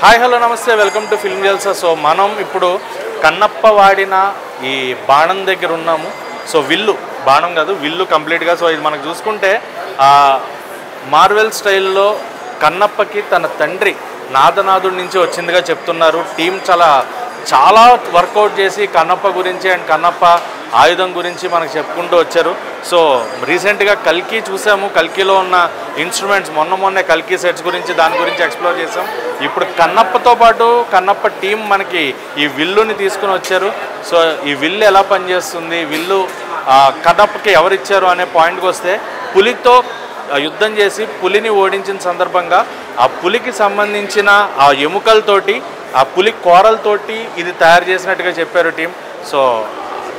Hi hello నమస్తే welcome to film Jalsa. So మనం ఇప్పుడు కన్నప్ప వాడిన ఈ బాణం దగ్గర ఉన్నాము. సో విల్లు బాణం కాదు, విల్లు కంప్లీట్గా. సో ఇది మనకు చూసుకుంటే మార్వెల్ స్టైల్లో కన్నప్పకి తన తండ్రి నాదనాథుడి నుంచి వచ్చిందిగా చెప్తున్నారు. టీం చాలా వర్కౌట్ చేసి కన్నప్ప గురించి అండ్ కన్నప్ప ఆయుధం గురించి మనకు చెప్పుకుంటూ వచ్చారు. సో రీసెంట్గా కల్కి చూసాము, కల్కిలో ఉన్న ఇన్స్ట్రుమెంట్స్ మొన్నే కల్కి సెట్స్ గురించి దాని గురించి ఎక్స్ప్లోర్ చేసాం. ఇప్పుడు కన్నప్పతో పాటు కన్నప్ప టీం మనకి ఈ విల్లుని తీసుకుని వచ్చారు. సో ఈ విల్లు ఎలా పనిచేస్తుంది, విల్లు కన్నప్పకి ఎవరిచ్చారు అనే పాయింట్కి వస్తే, పులితో యుద్ధం చేసి పులిని ఓడించిన సందర్భంగా ఆ పులికి సంబంధించిన ఆ ఎముకలతోటి, ఆ పులి కోరలతోటి ఇది తయారు చేసినట్టుగా చెప్పారు టీం. సో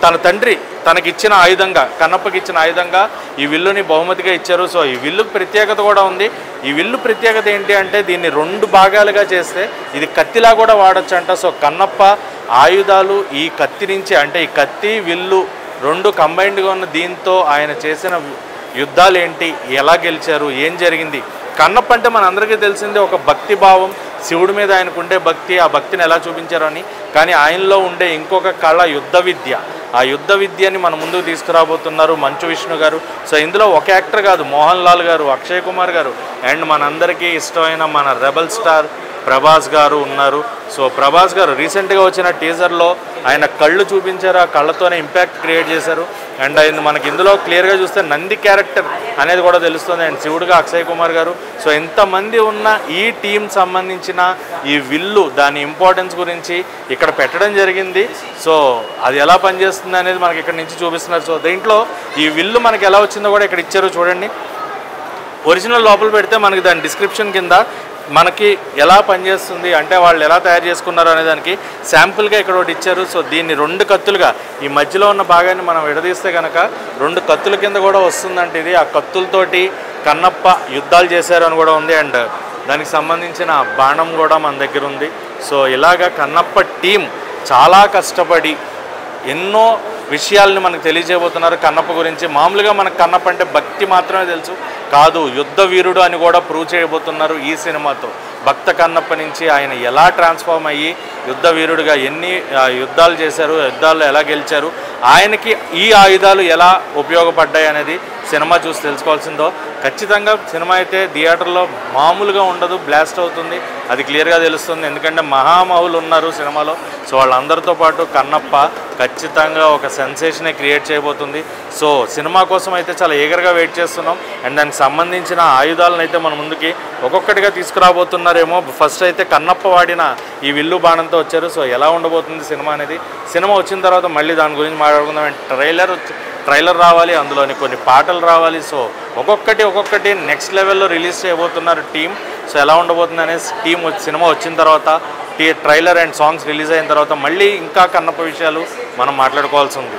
తన తండ్రి తనకిచ్చిన ఆయుధంగా, కన్నప్పకి ఇచ్చిన ఆయుధంగా ఈ విల్లుని బహుమతిగా ఇచ్చారు. సో ఈ విల్లుకి ప్రత్యేకత కూడా ఉంది. ఈ విల్లు ప్రత్యేకత ఏంటి అంటే, దీన్ని 2 భాగాలుగా చేస్తే ఇది కత్తిలా కూడా వాడచ్చు అంట. సో కన్నప్ప ఆయుధాలు ఈ కత్తి నుంచి, అంటే ఈ కత్తి విల్లు 2 కంబైన్డ్గా ఉన్న దీంతో ఆయన చేసిన యుద్ధాలు ఏంటి, ఎలా గెలిచారు, ఏం జరిగింది. కన్నప్ప అంటే మన అందరికీ తెలిసిందే ఒక భక్తి భావం, శివుడి మీద ఆయనకుండే భక్తి, ఆ భక్తిని ఎలా చూపించారు అని. కానీ ఆయనలో ఉండే ఇంకొక కళ యుద్ధ విద్య. ఆ యుద్ధ విద్యని మన ముందుకు తీసుకురాబోతున్నారు మంచు విష్ణు గారు. సో ఇందులో ఒక యాక్టర్ కాదు, మోహన్ లాల్ గారు, అక్షయ్ కుమార్ గారు అండ్ మనందరికీ ఇష్టమైన మన రెబల్ స్టార్ ప్రభాస్ గారు ఉన్నారు. సో ప్రభాస్ గారు రీసెంట్గా వచ్చిన టీజర్లో ఆయన కళ్ళు చూపించారు, ఆ కళ్ళతోనే ఇంపాక్ట్ క్రియేట్ చేశారు. అండ్ ఆయన మనకి ఇందులో క్లియర్గా చూస్తే నంది క్యారెక్టర్ అనేది కూడా తెలుస్తుంది. అండ్ శివుడుగా అక్షయ్ కుమార్ గారు. సో ఎంతమంది ఉన్న ఈ టీం సంబంధించిన ఈ విల్లు, దాని ఇంపార్టెన్స్ గురించి ఇక్కడ పెట్టడం జరిగింది. సో అది ఎలా పనిచేస్తుంది అనేది మనకి ఇక్కడ నుంచి చూపిస్తున్నారు. సో దీంట్లో ఈ విల్లు మనకి ఎలా వచ్చిందో కూడా ఇక్కడ ఇచ్చారు చూడండి. ఒరిజినల్ లోపల పెడితే మనకి దాని డిస్క్రిప్షన్ కింద మనకి ఎలా పనిచేస్తుంది, అంటే వాళ్ళు ఎలా తయారు చేసుకున్నారు అనే దానికి శాంపుల్గా ఇక్కడ ఒకటి ఇచ్చారు. సో దీన్ని 2 కత్తులుగా, ఈ మధ్యలో ఉన్న భాగాన్ని మనం విడదీస్తే కనుక 2 కత్తుల కింద కూడా వస్తుందంటే ఇది. ఆ కత్తులతోటి కన్నప్ప యుద్ధాలు చేశారు అని కూడా ఉంది. అండ్ దానికి సంబంధించిన బాణం కూడా మన దగ్గర ఉంది. సో ఇలాగా కన్నప్ప టీం చాలా కష్టపడి ఎన్నో విషయాలని మనకు తెలియజేయబోతున్నారు కన్నప్ప గురించి. మామూలుగా మనకు కన్నప్ప అంటే భక్తి మాత్రమే తెలుసు, కాదు యుద్ధ వీరుడు అని కూడా ప్రూవ్ చేయబోతున్నారు ఈ సినిమాతో. భక్త కన్నప్ప నుంచి ఆయన ఎలా ట్రాన్స్ఫార్మ్ అయ్యి యుద్ధ వీరుడిగా ఎన్ని యుద్ధాలు చేశారు, యుద్ధాల్లో ఎలా గెలిచారు, ఆయనకి ఈ ఆయుధాలు ఎలా ఉపయోగపడ్డాయి అనేది సినిమా చూసి తెలుసుకోవాల్సిందో. ఖచ్చితంగా సినిమా అయితే థియేటర్లో మామూలుగా ఉండదు, బ్లాస్ట్ అవుతుంది, అది క్లియర్గా తెలుస్తుంది. ఎందుకంటే మహామహులు ఉన్నారు సినిమాలో. సో వాళ్ళందరితో పాటు కన్నప్ప ఖచ్చితంగా ఒక సెన్సేషనే క్రియేట్ చేయబోతుంది. సో సినిమా కోసం అయితే చాలా ఈగర్గా వెయిట్ చేస్తున్నాం. అండ్ దానికి సంబంధించిన ఆయుధాలను అయితే మన ముందుకి ఒక్కొక్కటిగా తీసుకురాబోతున్నారేమో. ఫస్ట్ అయితే కన్నప్ప వాడిన ఈ విల్లు బాణంతో వచ్చారు. సో ఎలా ఉండబోతుంది సినిమా అనేది, సినిమా వచ్చిన తర్వాత మళ్ళీ దాని గురించి మాట్లాడుకుందాం. అండ్ ట్రైలర్ రావాలి, అందులోని కొన్ని పాటలు రావాలి. సో ఒక్కొక్కటి నెక్స్ట్ లెవెల్లో రిలీజ్ చేయబోతున్నారు టీం. సో ఎలా ఉండబోతుంది అనేది సినిమా వచ్చిన తర్వాత, ట్రైలర్ అండ్ సాంగ్స్ రిలీజ్ అయిన తర్వాత మళ్ళీ ఇంకా కన్నప్ప విషయాలు మనం మాట్లాడుకోవాల్సి ఉంది.